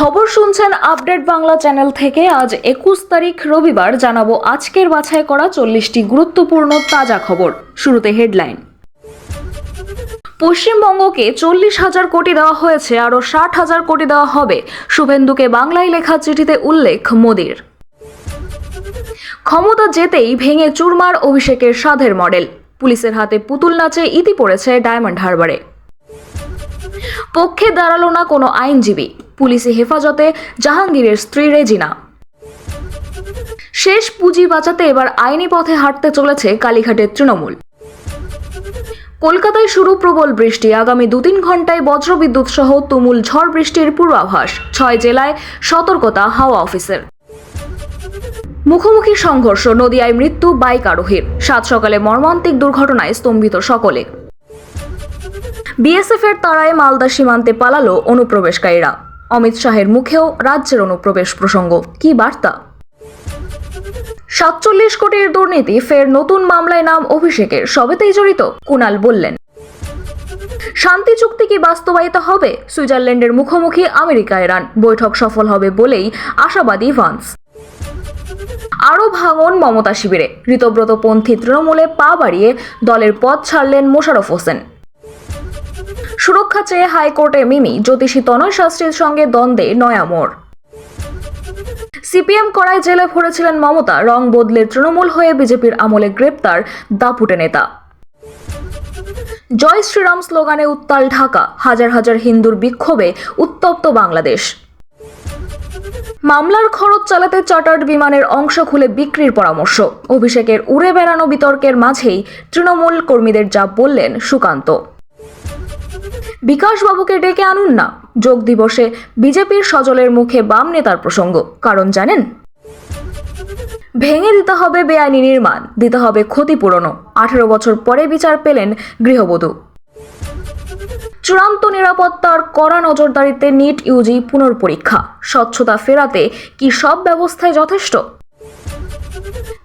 খবর শুনছেন update Bangla channel থেকে। আজ 21 তারিখ রবিবার জানাবো আজকের বাছাই করা 40টি গুরুত্বপূর্ণ তাজা খবর। শুরুতে হেডলাইন। পশ্চিমবঙ্গকে 40,000 কোটি দেওয়া হয়েছে, আরও 60,000 কোটি দেওয়া হবে। শুভেন্দুকে বাংলায় লেখা চিঠিতে উল্লেখ মোদির। ক্ষমতা যেতেই ভেঙে চুরমার অভিষেকের সাধের মডেল। পুলিশের হাতে পুতুল নাচে ইতি পড়েছে ডায়মন্ড হারবারে। পক্ষে দাঁড়ালো না কোনো আইনজীবী। পুলিশি হেফাজতে জাহাঙ্গীরের স্ত্রী রেজিনা। শেষ পুঁজি বাঁচাতে এবার আইনি পথে হাঁটতে চলেছে কালীঘাটের তৃণমূল। কলকাতায় শুরু প্রবল বৃষ্টি। আগামী 2-3 ঘন্টায় বজ্রবিদ্যুৎ সহ তুমুল ঝড় বৃষ্টির পূর্বাভাস। 6 জেলায় সতর্কতা হাওয়া অফিসের। মুখোমুখি সংঘর্ষ, নদিয়ায় মৃত্যু বাইক আরোহীর। 7 সকালে মর্মান্তিক দুর্ঘটনায় স্তম্ভিত সকলে। বিএসএফ এর তাড়ায় মালদা সীমান্তে পালালো অনুপ্রবেশকারীরা। অমিত শাহের মুখেও রাজ্যের অনুপ্রবেশ প্রসঙ্গ। কি বার্তা? 47 কোটির দুর্নীতি, ফের নতুন মামলায় নাম অভিষেকের। সবেতেই জড়িত, কুণাল বললেন। শান্তি চুক্তি কি বাস্তবায়িত হবে? সুইজারল্যান্ডের মুখোমুখি আমেরিকা ইরান। বৈঠক সফল হবে বলেই আশাবাদী ভান্স। আরও ভাঙন মমতা শিবিরে। ঋতব্রতপন্থী তৃণমূলে পা বাড়িয়ে দলের পদ ছাড়লেন মোশাররফ হোসেন। সুরক্ষা চেয়ে হাইকোর্টে মিমি। জ্যোতিষী তনয় শাস্ত্রীর সঙ্গে দ্বন্দ্বে নয়া মোড়। সিপিএম করায় জেলে ভরেছিলেন মমতা। রং বদলে তৃণমূল হয়ে বিজেপির আমলে গ্রেপ্তার দাপুটে নেতা। জয় শ্রীরাম স্লোগানে উত্তাল ঢাকা। হাজার হাজার হিন্দুর বিক্ষোভে উত্তপ্ত বাংলাদেশ। মামলার খরচ চালাতে চার্টার্ড বিমানের অংশ খুলে বিক্রির পরামর্শ। অভিষেকের উড়ে বেড়ানো বিতর্কের মাঝেই তৃণমূল কর্মীদের যা বললেন সুকান্ত। বিকাশবাবুকে ডেকে আনুন না। যোগ দিবসে বিজেপির সজলের মুখে বাম নেতার প্রসঙ্গ। কারণ জানেন? ভেঙে দিতে হবে বেআইনি নির্মাণ, দিতে হবে ক্ষতিপূরণও। 18 বছর পরে বিচার পেলেন গৃহবধূ। চূড়ান্ত নিরাপত্তার কড়া নজরদারিতে নিট ইউজি পুনর্পরীক্ষা। স্বচ্ছতা ফেরাতে কি সব ব্যবস্থায় যথেষ্ট?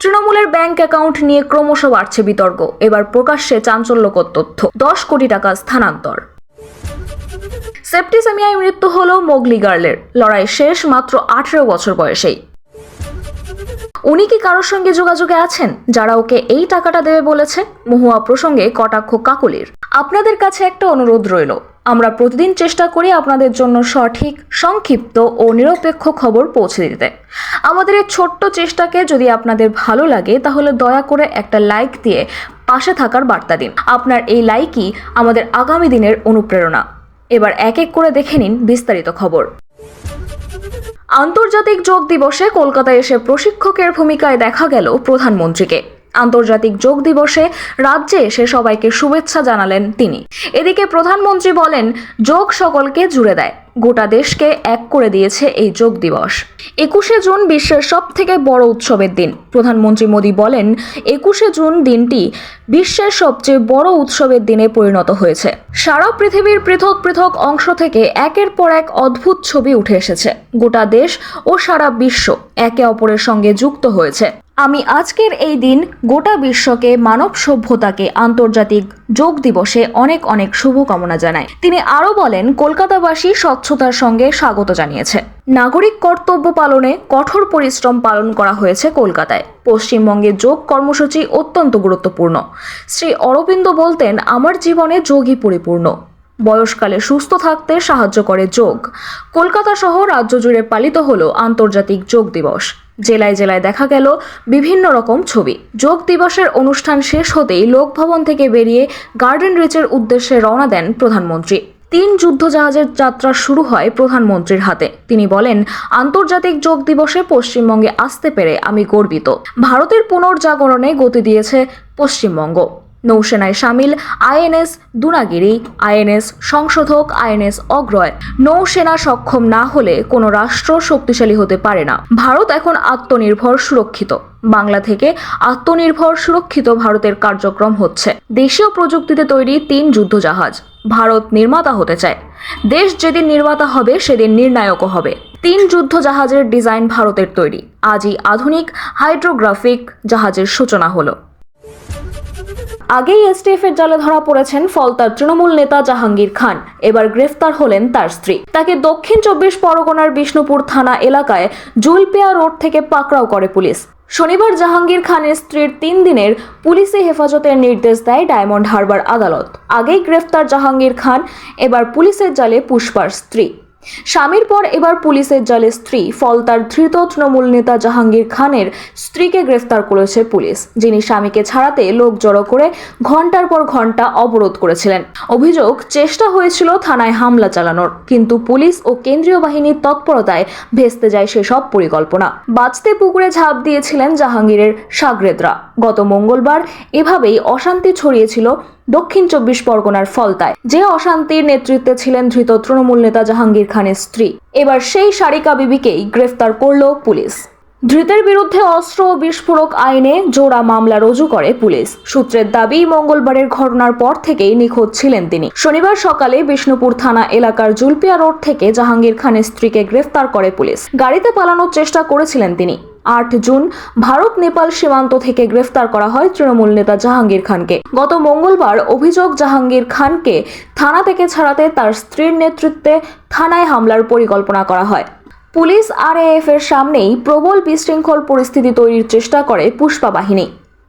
তৃণমূলের ব্যাংক অ্যাকাউন্ট নিয়ে ক্রমশ বাড়ছে বিতর্ক। এবার প্রকাশ্যে চাঞ্চল্যকর তথ্য। 10 কোটি টাকা স্থানান্তর। সেপ্টিসেমিয়ায় মৃত্যু হলো মোগলি গার্লের। লড়াই শেষ মাত্র 18 বছর বয়সেই। উনি কি কারোর সঙ্গে যোগাযোগে আছেন যারা ওকে এই টাকাটা দেবে বলেছে? মহুয়া প্রসঙ্গে কটাক্ষ কাকলির। আপনাদের কাছে একটা অনুরোধ রইল, আমরা প্রতিদিন চেষ্টা করি আপনাদের জন্য সঠিক, সংক্ষিপ্ত ও নিরপেক্ষ খবর পৌঁছে দিতে। আমাদের এই ছোট্ট চেষ্টাকে যদি আপনাদের ভালো লাগে তাহলে দয়া করে একটা লাইক দিয়ে পাশে থাকার বার্তা দিন। আপনার এই লাইকই আমাদের আগামী দিনের অনুপ্রেরণা। এবার এক এক করে দেখে নিন বিস্তারিত খবর। আন্তর্জাতিক যোগ দিবসে কলকাতায় এসে প্রশিক্ষকের ভূমিকায় দেখা গেল প্রধানমন্ত্রীকে। আন্তর্জাতিক যোগ দিবসে রাজ্যে এসে সবাইকে শুভেচ্ছা জানালেন তিনি। এদিকে প্রধানমন্ত্রী বলেন, যোগ সকলকে জুড়ে দেয়, গোটা দেশকে এক করে দিয়েছে এই যোগ দিবস। 21শে জুন বিশ্বের সব থেকে বড় উৎসবের দিন। প্রধানমন্ত্রী মোদী বলেন, 21শে জুন দিনটি বিশ্বের সবচেয়ে বড় উৎসবের দিনে পরিণত হয়েছে। সারা পৃথিবীর পৃথক পৃথক অংশ থেকে একের পর এক অদ্ভুত ছবি উঠে এসেছে। গোটা দেশ ও সারা বিশ্ব একে অপরের সঙ্গে যুক্ত হয়েছে। আমি আজকের এই দিন গোটা বিশ্বকে, মানব সভ্যতাকে আন্তর্জাতিক যোগ দিবসে অনেক অনেক শুভকামনা জানাই। তিনি আরও বলেন, কলকাতাবাসী স্বচ্ছতার সঙ্গে স্বাগত জানিয়েছে। নাগরিক কর্তব্য পালনে কঠোর পরিশ্রম পালন করা হয়েছে কলকাতায়। পশ্চিমবঙ্গে যোগ কর্মসূচি অত্যন্ত গুরুত্বপূর্ণ। শ্রী অরবিন্দ বলতেন, আমার জীবনে যোগই পরিপূর্ণ। বয়সকালে সুস্থ থাকতে সাহায্য করে যোগ। কলকাতা সহ রাজ্য জুড়ে পালিত হলো আন্তর্জাতিক যোগ দিবস। জেলায় জেলায় দেখা গেল বিভিন্ন রকম ছবি। যোগ দিবসের অনুষ্ঠান শেষ হতেই লোকভবন থেকে বেরিয়ে গার্ডেন রিচের উদ্দেশ্যে রওনা দেন প্রধানমন্ত্রী। 3 যুদ্ধজাহাজের যাত্রা শুরু হয় প্রধানমন্ত্রীর হাতে। তিনি বলেন, আন্তর্জাতিক যোগ দিবসে পশ্চিমবঙ্গে আসতে পেরে আমি গর্বিত। ভারতের পুনর্জাগরণে গতি দিয়েছে পশ্চিমবঙ্গ। নৌসেনায় সামিল আইএনএস দুনাগিরি, আইএনএস সংশোধক, আইএনএস অগ্রয়। নৌসেনা সক্ষম না হলে কোনো রাষ্ট্র শক্তিশালী হতে পারে না। ভারত এখন আত্মনির্ভর, সুরক্ষিত। বাংলা থেকে আত্মনির্ভর সুরক্ষিত ভারতের কার্যক্রম হচ্ছে। দেশীয় প্রযুক্তিতে তৈরি 3 যুদ্ধজাহাজ। ভারত নির্মাতা হতে চায়। দেশ যেদিন নির্মাতা হবে সেদিন নির্ণায়কও হবে। 3 যুদ্ধজাহাজের ডিজাইন ভারতের তৈরি। আজই আধুনিক হাইড্রোগ্রাফিক জাহাজের সূচনা হলো। আগেই এসটিএফ এর জালে ধরা পড়েছেন ফলতার তৃণমূল নেতা জাহাঙ্গীর খান। এবার গ্রেফতার হলেন তার স্ত্রী। তাকে দক্ষিণ 24 পরগনার বিষ্ণুপুর থানা এলাকায় জুলপিয়া রোড থেকে পাকড়াও করে পুলিশ। শনিবার জাহাঙ্গীর খানের স্ত্রীর 3 দিনের পুলিশি হেফাজতের নির্দেশ দেয় ডায়মন্ড হারবার আদালত। আগেই গ্রেফতার জাহাঙ্গীর খান, এবার পুলিশের জালে পুষ্পার স্ত্রী। স্বামীর পর এবার পুলিশের জালে স্ত্রী। ফলতার ধৃত তৃণমূল নেতা জাহাঙ্গীর খানের স্ত্রীকে গ্রেফতার করেছে পুলিশ, যিনি স্বামীকে ছাড়াতে লোক জড়ো করে ঘন্টার পর ঘন্টা অবরোধ করেছিলেন। অভিযোগ, চেষ্টা হয়েছিল থানায় হামলা চালানোর, কিন্তু পুলিশ ও কেন্দ্রীয় বাহিনীর তৎপরতায় ভেস্তে যায় সেসব পরিকল্পনা। বাঁচতে পুকুরে ঝাঁপ দিয়েছিলেন জাহাঙ্গীরের শাগরেদরা। গত মঙ্গলবার এভাবেই অশান্তি ছড়িয়েছিল দক্ষিণ 24 পরগনার ফলতায়, যে অশান্তির নেতৃত্বে ছিলেন ধৃত তৃণমূল নেতা জাহাঙ্গীর খানের স্ত্রী। এবার সেই সারিকা বিবিকেই গ্রেফতার করল পুলিশ। ধৃতের বিরুদ্ধে অস্ত্র ও বিস্ফোরক আইনে জোড়া মামলা রুজু করে পুলিশ। সূত্রের দাবি, মঙ্গলবারের ঘটনার পর থেকেই নিখোঁজ ছিলেন তিনি। শনিবার সকালে বিষ্ণুপুর থানা এলাকার জুলপিয়া রোড থেকে জাহাঙ্গীর খানের স্ত্রীকে গ্রেফতার করে পুলিশ। গাড়িতে পালানোর চেষ্টা করেছিলেন তিনি। 8 জুন ভারত নেপাল সীমান্ত থেকে গ্রেফতার করা হয় তৃণমূল নেতা জাহাঙ্গীর খানকে। গত মঙ্গলবার অভিযোগ, জাহাঙ্গীর খানকে থানা থেকে ছাড়াতে তার স্ত্রীর নেতৃত্বে থানায় হামলার পরিকল্পনা করা হয়। পুলিশ আরএএফ এর সামনেই প্রবল বিশৃঙ্খল পরিস্থিতি তৈরির চেষ্টা করে পুষ্পা বাহিনী।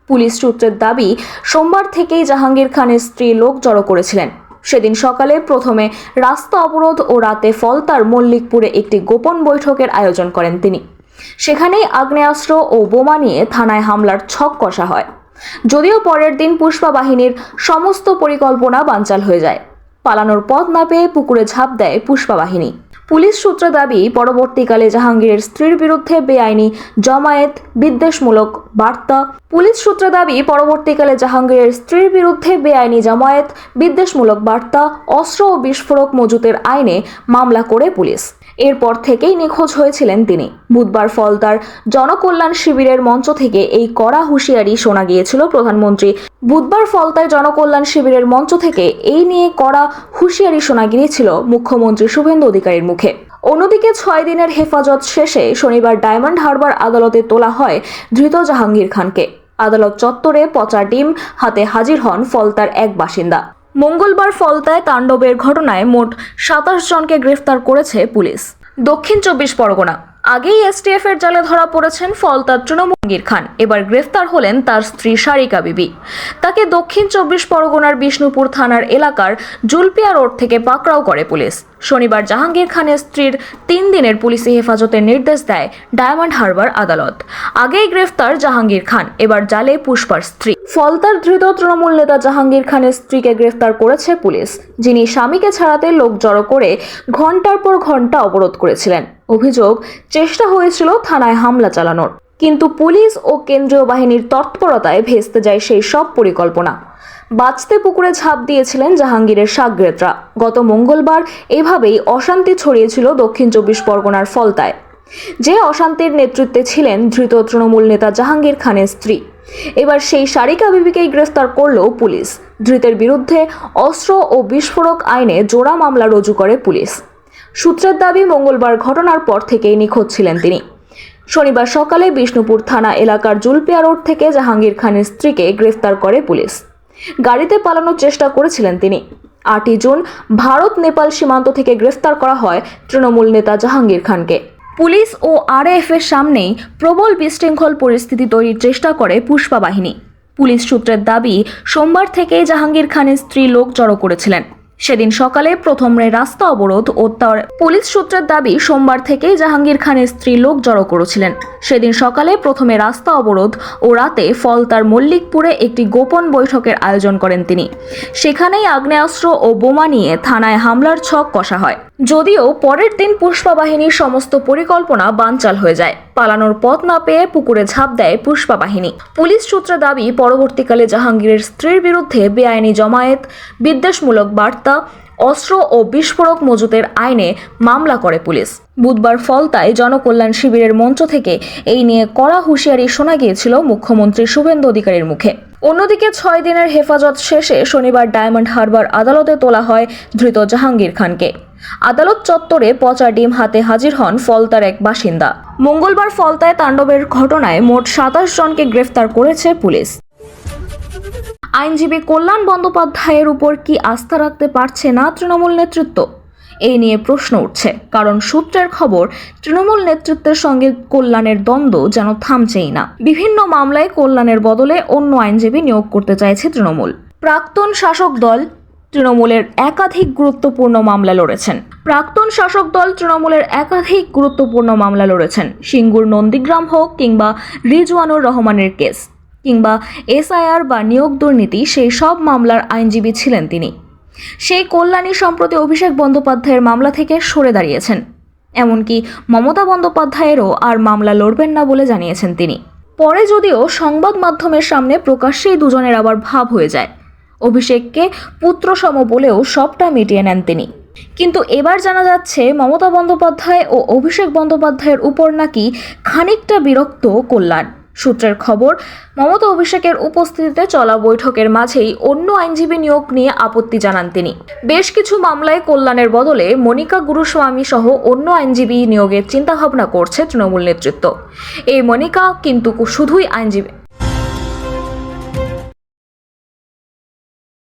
পুলিশ সূত্রের দাবি, সোমবার থেকেই জাহাঙ্গীর খানের স্ত্রী লোক জড়ো করেছিলেন। সেদিন সকালে প্রথমে রাস্তা অবরোধ ও রাতে ফলতার মল্লিকপুরে একটি গোপন বৈঠকের আয়োজন করেন তিনি। সেখানেই আগ্নেয়াস্ত্র ও বোমা নিয়ে থানায় হামলার ছক কষা হয়। যদিও পরের দিন পুষ্পা বাহিনীর সমস্ত পরিকল্পনা বানচাল হয়ে যায়। পালানোর পথ না পেয়ে পুকুরে ঝাঁপ দেয় পুষ্পা বাহিনী। পুলিশ সূত্রে দাবি, পরবর্তীকালে জাহাঙ্গীরের স্ত্রীর বিরুদ্ধে বেআইনি জমায়েত, বিদ্বেষমূলক বার্তা অস্ত্র ও বিস্ফোরক মজুতের আইনে মামলা করে পুলিশ। এরপর থেকেই নিখোঁজ হয়েছিলেন তিনি। বুধবার ফলতার জনকল্যাণ শিবিরের মঞ্চ থেকে এই কড়া হুঁশিয়ারি শোনা গিয়েছিল মুখ্যমন্ত্রী শুভেন্দু অধিকারীর মুখে। অন্যদিকে 6 দিনের হেফাজত শেষে শনিবার ডায়মন্ড হারবার আদালতে তোলা হয় ধৃত জাহাঙ্গীর খানকে। আদালত চত্বরে পচা ডিম হাতে হাজির হন ফলতার এক বাসিন্দা। মঙ্গলবার ফলতায় তাণ্ডবের ঘটনায় মোট 27 জনকে গ্রেফতার করেছে পুলিশ। দক্ষিণ 24 পরগনা। আগেই এসটিএফ এর জালে ধরা পড়েছেন ফলতার তৃণমূল জাহাঙ্গীর খান। এবার গ্রেফতার হলেন তার স্ত্রী সারিকা বিবি। তাকে দক্ষিণ 24 পরগনার বিষ্ণুপুর থানার এলাকার জুলপিয়া রোড থেকে পাকড়াও করে পুলিশ। শনিবার জাহাঙ্গীর খানের স্ত্রীর 3 দিনের পুলিশি হেফাজতের নির্দেশ দেয় ডায়মন্ড হারবার আদালত। আগেই গ্রেফতার জাহাঙ্গীর খান, এবার জালে পুষ্পার স্ত্রী। ফলতার ধৃত তৃণমূল নেতা জাহাঙ্গীর খানের স্ত্রীকে গ্রেফতার করেছে পুলিশ, যিনি স্বামীকে ছাড়াতে লোক জড়ো করে ঘন্টার পর ঘন্টা অবরোধ করেছিলেন। অভিযোগ, চেষ্টা হয়েছিল থানায় হামলা চালানোর, কিন্তু পুলিশ ও কেন্দ্রীয় বাহিনীর তৎপরতায় ভেস্তে যায় সেই সব পরিকল্পনা। বাঁচতে পুকুরে ঝাঁপ দিয়েছিলেন জাহাঙ্গীরের শাগরেদরা। গত মঙ্গলবার এভাবেই অশান্তি ছড়িয়েছিল দক্ষিণ 24 পরগনার ফলতায়, যে অশান্তির নেতৃত্বে ছিলেন ধৃত তৃণমূল নেতা জাহাঙ্গীর খানের স্ত্রী। এবার সেই সারিকা বিবিকেই গ্রেফতার করল পুলিশ। ধৃতের বিরুদ্ধে অস্ত্র ও বিস্ফোরক আইনে জোড়া মামলা রুজু করে পুলিশ। সূত্রের দাবি, মঙ্গলবার ঘটনার পর থেকেই নিখোঁজ ছিলেন তিনি। শনিবার সকালে বিষ্ণুপুর থানা এলাকার জুলপিয়া রোড থেকে জাহাঙ্গীর খানের স্ত্রীকে গ্রেফতার করে পুলিশ। গাড়িতে পালানোর চেষ্টা করেছিলেন তিনি। 8 জুন ভারত নেপাল সীমান্ত থেকে গ্রেফতার করা হয় তৃণমূল নেতা জাহাঙ্গীর খানকে। পুলিশ ও আরএএফ এর সামনেই প্রবল বিশৃঙ্খল পরিস্থিতি তৈরির চেষ্টা করে পুষ্পা বাহিনী। পুলিশ সূত্রের দাবি, সোমবার থেকেই জাহাঙ্গীর খানের স্ত্রী লোক জড়ো করেছিলেন। সেদিন সকালে প্রথমে রাস্তা অবরোধ ও পুলিশ সূত্রের দাবি, সোমবার থেকেই জাহাঙ্গীর খানের স্ত্রী লোক জড়ো করেছিলেন। সেদিন সকালে প্রথমে রাস্তা অবরোধ ও রাতে ফলতার মল্লিকপুরে একটি গোপন বৈঠকের আয়োজন করেন তিনি। সেখানেই আগ্নেয়াস্ত্র ও বোমা নিয়ে থানায় হামলার ছক কষা হয়। যদিও পরের দিন পুষ্পা বাহিনীর সমস্ত পরিকল্পনা বানচাল হয়ে যায়। পালানোর পথ না পেয়ে পুকুরে ঝাঁপ দেয় পুষ্পা বাহিনী। পুলিশ সূত্রে দাবি, পরবর্তীকালে জাহাঙ্গীরের স্ত্রীর বিরুদ্ধে বেআইনি জমায়েত, বিদ্বেষমূলক বার্তা, অস্ত্র ও বিস্ফোরক মজুতের আইনে মামলা করে পুলিশ। বুধবার ফলতায় জনকল্যাণ শিবিরের মঞ্চ থেকে এই নিয়ে কড়া হুঁশিয়ারি শোনা গিয়েছিল মুখ্যমন্ত্রী শুভেন্দু অধিকারীর মুখে। অন্যদিকে 6 দিনের হেফাজত শেষে শনিবার ডায়মন্ড হারবার আদালতে তোলা হয় ধৃত জাহাঙ্গীর খানকে। আদালত চত্বরে পচা ডিম হাতে হাজির হন ফলতার এক বাসিন্দা। মঙ্গলবার ফলতায় তাণ্ডবের ঘটনায় মোট 27 জনকে গ্রেফতার করেছে পুলিশ। আইনজীবী কল্যাণ বন্দ্যোপাধ্যায়ের উপর কি আস্থা রাখতে পারছে না তৃণমূল নেতৃত্ব? এই নিয়ে প্রশ্ন উঠছে, কারণ সূত্রের খবর তৃণমূল নেতৃত্বের সঙ্গে কল্যাণের দ্বন্দ্ব যেন থামছেই না। বিভিন্ন মামলায় কল্যাণের বদলে অন্য আইনজীবী নিয়োগ করতে চাইছে তৃণমূল। প্রাক্তন শাসক দল তৃণমূলের একাধিক গুরুত্বপূর্ণ মামলা লড়েছেন। সিঙ্গুর নন্দীগ্রাম হোক কিংবা রিজওয়ানুর রহমানের কেস কিংবা এসআইআর বা নিয়োগ দুর্নীতি, সেই সব মামলার আইনজীবী ছিলেন তিনি। সেই কল্যাণী সম্প্রতি অভিষেক বন্দ্যোপাধ্যায়ের মামলা থেকে সরে দাঁড়িয়েছেন। এমনকি মমতা বন্দ্যোপাধ্যায়েরও আর মামলা লড়বেন না বলে জানিয়েছেন তিনি। পরে যদিও সংবাদ মাধ্যমের সামনে প্রকাশ্যেই দুজনের আবার ভাব হয়ে যায়। অভিষেককে পুত্রসম বলেও সবটা মিটিয়ে নেন তিনি। কিন্তু এবার জানা যাচ্ছে মমতা বন্দ্যোপাধ্যায় ও অভিষেক বন্দ্যোপাধ্যায়ের উপর নাকি খানিকটা বিরক্ত কল্যাণ। সূত্রের খবর, মমতা অভিষেকের উপস্থিতিতে চলা বৈঠকের মাঝেই অন্য আইনজীবী নিয়োগ নিয়ে আপত্তি জানান তিনি। বেশ কিছু মামলায় কল্যাণের বদলে মনিকা গুরুস্বামী সহ অন্য আইনজীবী নিয়োগের চিন্তাভাবনা করছে তৃণমূল নেতৃত্ব। এই মনিকা কিন্তু শুধুই আইনজীবী